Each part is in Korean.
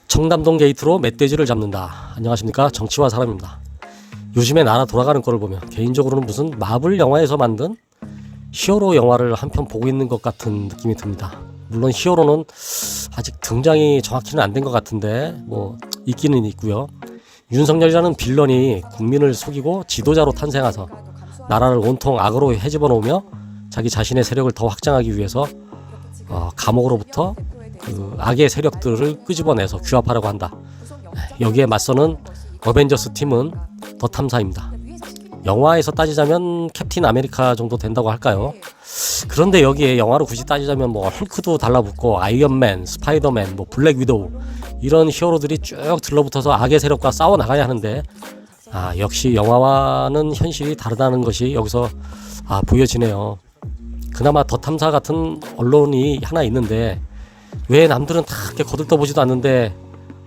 청담동 게이트로 멧돼지를 잡는다. 안녕하십니까, 정치와 사람입니다. 요즘에 나라 돌아가는 꼴을 보면 개인적으로는 무슨 마블 영화에서 만든 히어로 영화를 한 편 보고 있는 것 같은 느낌이 듭니다. 물론 히어로는 아직 등장이 정확히는 안 된 것 같은데 뭐 있기는 있고요. 윤석열이라는 빌런이 국민을 속이고 지도자로 탄생해서 나라를 온통 악으로 헤집어 놓으며 자기 자신의 세력을 더 확장하기 위해서 감옥으로부터 그 악의 세력들을 끄집어내서 규합하려고 한다. 여기에 맞서는 어벤져스 팀은 더 탐사입니다. 영화에서 따지자면 캡틴 아메리카 정도 된다고 할까요? 그런데 여기에 영화로 굳이 따지자면 뭐 헐크도 달라붙고 아이언맨, 스파이더맨, 뭐 블랙 위도우 이런 히어로들이 쭉 들러붙어서 악의 세력과 싸워 나가야 하는데 역시 영화와는 현실이 다르다는 것이 여기서 보여지네요. 그나마 더 탐사 같은 언론이 하나 있는데 왜 남들은 다 그렇게 거들떠보지도 않는데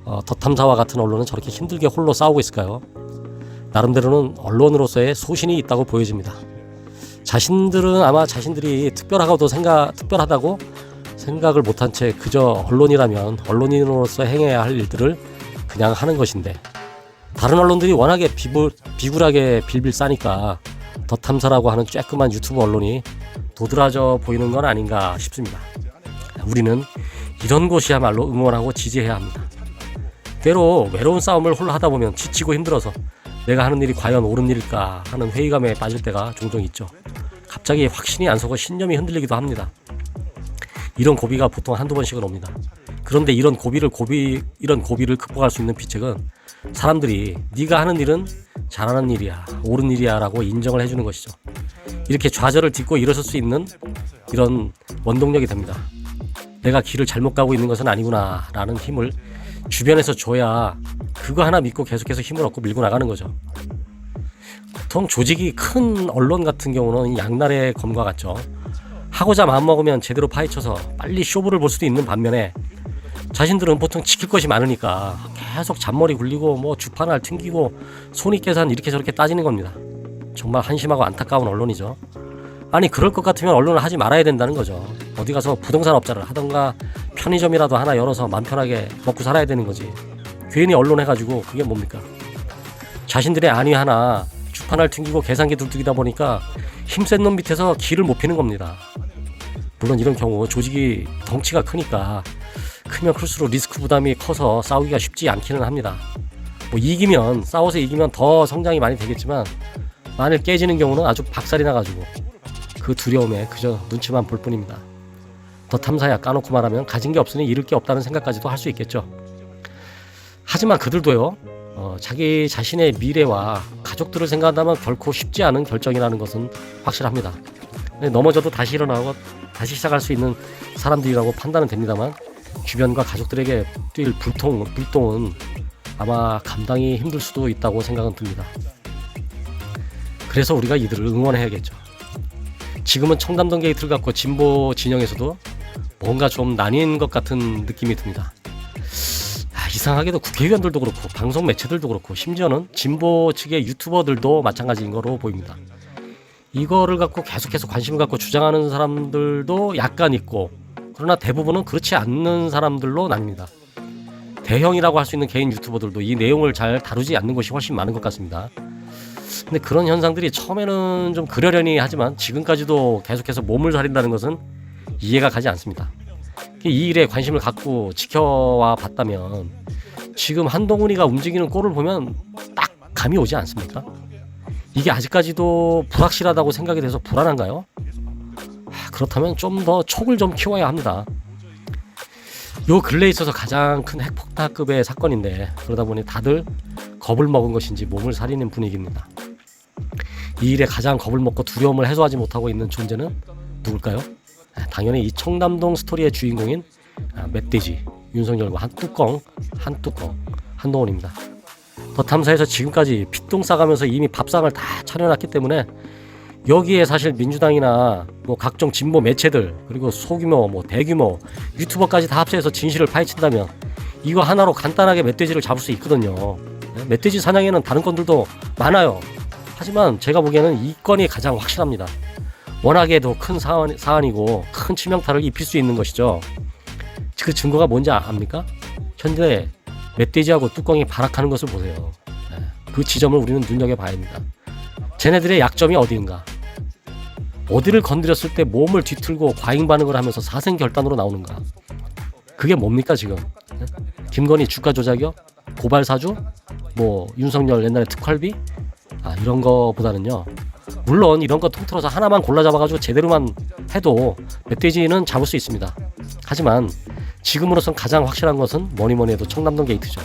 더 탐사와 같은 언론은 저렇게 힘들게 홀로 싸우고 있을까요? 나름대로는 언론으로서의 소신이 있다고 보여집니다. 자신들은 아마 자신들이 특별하다고 생각을 못한 채 그저 언론이라면 언론인으로서 행해야 할 일들을 그냥 하는 것인데 다른 언론들이 워낙에 비굴하게 빌빌 싸니까 더 탐사라고 하는 쬐끄만 유튜브 언론이 도드라져 보이는 건 아닌가 싶습니다. 우리는 이런 곳이야말로 응원하고 지지해야 합니다. 때로 외로운 싸움을 홀로 하다 보면 지치고 힘들어서 내가 하는 일이 과연 옳은 일일까 하는 회의감에 빠질 때가 종종 있죠. 갑자기 확신이 안 서고 신념이 흔들리기도 합니다. 이런 고비가 보통 한두 번씩은 옵니다. 그런데 이런 고비를 극복할 수 있는 비책은 사람들이 네가 하는 일은 잘하는 일이야, 옳은 일이야 라고 인정을 해주는 것이죠. 이렇게 좌절을 딛고 일어설 수 있는 이런 원동력이 됩니다. 내가 길을 잘못 가고 있는 것은 아니구나 라는 힘을 주변에서 줘야 그거 하나 믿고 계속해서 힘을 얻고 밀고 나가는 거죠. 보통 조직이 큰 언론 같은 경우는 양날의 검과 같죠. 하고자 마음먹으면 제대로 파헤쳐서 빨리 쇼부를 볼 수도 있는 반면에 자신들은 보통 지킬 것이 많으니까 계속 잔머리 굴리고 뭐 주판을 튕기고 손익계산 이렇게 저렇게 따지는 겁니다. 정말 한심하고 안타까운 언론이죠. 아니 그럴 것 같으면 언론을 하지 말아야 된다는 거죠. 어디 가서 부동산 업자를 하던가 편의점이라도 하나 열어서 맘 편하게 먹고 살아야 되는 거지. 괜히 언론 해가지고 그게 뭡니까? 자신들의 안위 하나 주판을 튕기고 계산기 둘뚝이다 보니까 힘센 놈 밑에서 기를 못 피는 겁니다. 물론 이런 경우 조직이 덩치가 크니까 크면 클수록 리스크 부담이 커서 싸우기가 쉽지 않기는 합니다. 뭐 싸워서 이기면 더 성장이 많이 되겠지만 만일 깨지는 경우는 아주 박살이 나가지고 그 두려움에 그저 눈치만 볼 뿐입니다. 더 탐사야 까놓고 말하면 가진 게 없으니 잃을 게 없다는 생각까지도 할 수 있겠죠. 하지만 그들도요 자기 자신의 미래와 가족들을 생각한다면 결코 쉽지 않은 결정이라는 것은 확실합니다. 넘어져도 다시 일어나고 다시 시작할 수 있는 사람들이라고 판단은 됩니다만 주변과 가족들에게 뛸 불똥은 아마 감당이 힘들 수도 있다고 생각은 듭니다. 그래서 우리가 이들을 응원해야겠죠. 지금은 청담동 게이트를 갖고 진보 진영에서도 뭔가 좀 나뉜 것 같은 느낌이 듭니다. 이상하게도 국회의원들도 그렇고 방송 매체들도 그렇고 심지어는 진보 측의 유튜버들도 마찬가지인 거로 보입니다. 이거를 갖고 계속해서 관심을 갖고 주장하는 사람들도 약간 있고 그러나 대부분은 그렇지 않는 사람들로 나뉩니다. 대형이라고 할 수 있는 개인 유튜버들도 이 내용을 잘 다루지 않는 것이 훨씬 많은 것 같습니다. 근데 그런 현상들이 처음에는 좀 그러려니 하지만 지금까지도 계속해서 몸을 사린다는 것은 이해가 가지 않습니다. 이 일에 관심을 갖고 지켜와 봤다면 지금 한동훈이가 움직이는 꼴을 보면 딱 감이 오지 않습니까? 이게 아직까지도 불확실하다고 생각이 돼서 불안한가요? 그렇다면 좀 더 촉을 좀 키워야 합니다. 요 근래에 있어서 가장 큰 핵폭탄급의 사건인데 그러다 보니 다들 겁을 먹은 것인지 몸을 사리는 분위기입니다. 이 일에 가장 겁을 먹고 두려움을 해소하지 못하고 있는 존재는 누굴까요? 당연히 이 청담동 스토리의 주인공인 멧돼지 윤석열과 한동훈입니다. 더 탐사에서 지금까지 핏똥 싸가면서 이미 밥상을 다 차려놨기 때문에 여기에 사실 민주당이나 뭐 각종 진보 매체들 그리고 소규모 대규모 유튜버까지 다 합세해서 진실을 파헤친다면 이거 하나로 간단하게 멧돼지를 잡을 수 있거든요. 멧돼지 사냥에는 다른 건들도 많아요. 하지만 제가 보기에는 이 건이 가장 확실합니다. 워낙에도 큰 사안이고 큰 치명타를 입힐 수 있는 것이죠. 그 증거가 뭔지 압니까? 현재 멧돼지하고 뚜껑이 발악하는 것을 보세요. 그 지점을 우리는 눈여겨봐야 합니다. 쟤네들의 약점이 어디인가? 어디를 건드렸을 때 몸을 뒤틀고 과잉 반응을 하면서 사생결단으로 나오는가? 그게 뭡니까 지금? 김건희 주가 조작이요? 고발 사주? 뭐 윤석열 옛날에 특활비? 이런 거보다는요. 물론 이런 거 통틀어서 하나만 골라 잡아가지고 제대로만 해도 멧돼지는 잡을 수 있습니다. 하지만 지금으로선 가장 확실한 것은 뭐니뭐니 해도 청남동 게이트죠.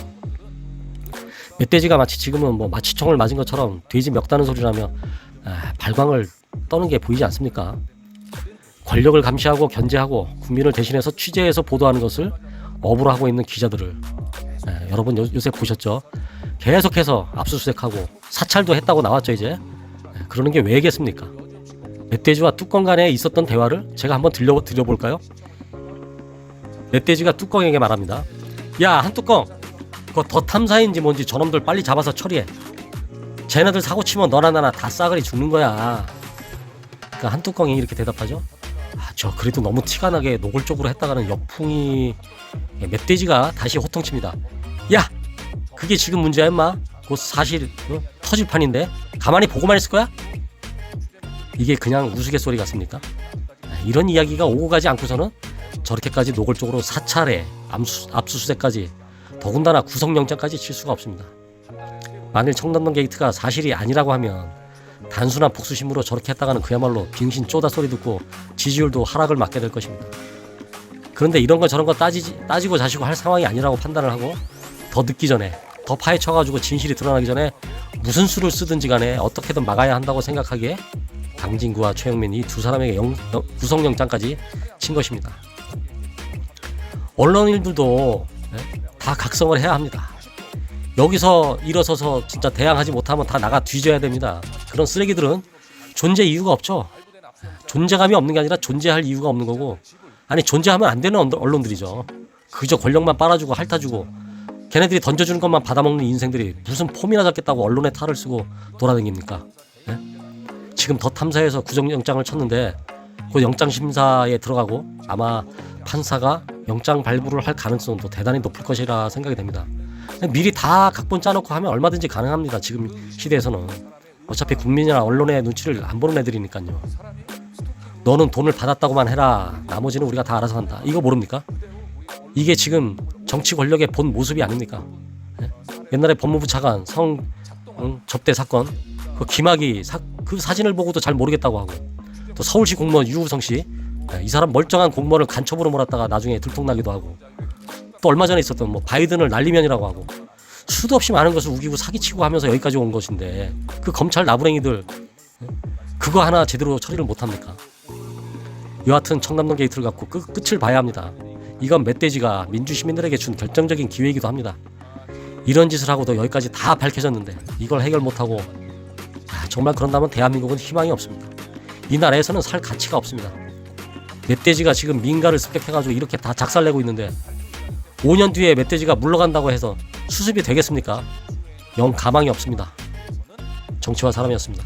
멧돼지가 마치 지금은 뭐 마취총을 맞은 것처럼 돼지 멱다는 소리라며 발광을 떠는 게 보이지 않습니까? 권력을 감시하고 견제하고 국민을 대신해서 취재해서 보도하는 것을 업으로 하고 있는 기자들을 여러분 요새 보셨죠? 계속해서 압수수색하고 사찰도 했다고 나왔죠 이제. 그러는 게 왜겠습니까? 멧돼지와 뚜껑 간에 있었던 대화를 제가 한번 들려볼까요? 멧돼지가 뚜껑에게 말합니다. 야, 한뚜껑, 그거 더 탐사인지 뭔지 저놈들 빨리 잡아서 처리해. 쟤네들 사고 치면 너나 나나 다 싸그리 죽는 거야. 그러니까 한뚜껑이 이렇게 대답하죠. 저 그래도 너무 티가 나게 노골적으로 했다가는 역풍이. 멧돼지가 다시 호통칩니다. 야, 그게 지금 문제야 임마. 그거 사실 터질 판인데 가만히 보고만 있을 거야? 이게 그냥 우스갯소리 같습니까? 이런 이야기가 오고 가지 않고서는 저렇게까지 노골적으로 사찰에 압수수색까지, 더군다나 구속영장까지 칠 수가 없습니다. 만일 청담동 게이트가 사실이 아니라고 하면 단순한 복수심으로 저렇게 했다가는 그야말로 빙신 쪼다 소리 듣고 지지율도 하락을 맞게 될 것입니다. 그런데 이런 거 저런 거 따지고 자시고 할 상황이 아니라고 판단을 하고 더 늦기 전에, 더 파헤쳐가지고 진실이 드러나기 전에 무슨 수를 쓰든지 간에 어떻게든 막아야 한다고 생각하기에 강진구와 최영민 이 두 사람에게 구속영장까지 친 것입니다. 언론인들도 다 각성을 해야 합니다. 여기서 일어서서 진짜 대항하지 못하면 다 나가 뒤져야 됩니다. 그런 쓰레기들은 존재 이유가 없죠. 존재감이 없는 게 아니라 존재할 이유가 없는 거고, 아니 존재하면 안 되는 언론들이죠. 그저 권력만 빨아주고 핥아주고 걔네들이 던져주는 것만 받아먹는 인생들이 무슨 폼이나 잡겠다고 언론에 탈을 쓰고 돌아다닙니까? 네? 지금 더 탐사해서 구속영장을 쳤는데 그 영장심사에 들어가고 아마 판사가 영장 발부를 할 가능성도 대단히 높을 것이라 생각이 됩니다. 미리 다 각본 짜놓고 하면 얼마든지 가능합니다. 지금 시대에서는 어차피 국민이나 언론의 눈치를 안 보는 애들이니까요. 너는 돈을 받았다고만 해라, 나머지는 우리가 다 알아서 한다, 이거 모릅니까? 이게 지금 정치 권력의 본 모습이 아닙니까? 옛날에 법무부 차관 접대 사건, 그 김학의 그 사진을 보고도 잘 모르겠다고 하고, 또 서울시 공무원 유우성 씨, 이 사람 멀쩡한 공무원을 간첩으로 몰았다가 나중에 들통나기도 하고, 또 얼마 전에 있었던 뭐 바이든을 날리면이라고 하고, 수도 없이 많은 것을 우기고 사기치고 하면서 여기까지 온 것인데 그 검찰 나부랭이들 그거 하나 제대로 처리를 못합니까? 여하튼 청남동 게이트를 갖고 끝을 봐야 합니다. 이건 멧돼지가 민주시민들에게 준 결정적인 기회이기도 합니다. 이런 짓을 하고도 여기까지 다 밝혀졌는데 이걸 해결 못하고, 정말 그런다면 대한민국은 희망이 없습니다. 이 나라에서는 살 가치가 없습니다. 멧돼지가 지금 민가를 습격해가지고 이렇게 다 작살내고 있는데 5년 뒤에 멧돼지가 물러간다고 해서 수습이 되겠습니까? 영 가망이 없습니다. 정치와 사람이었습니다.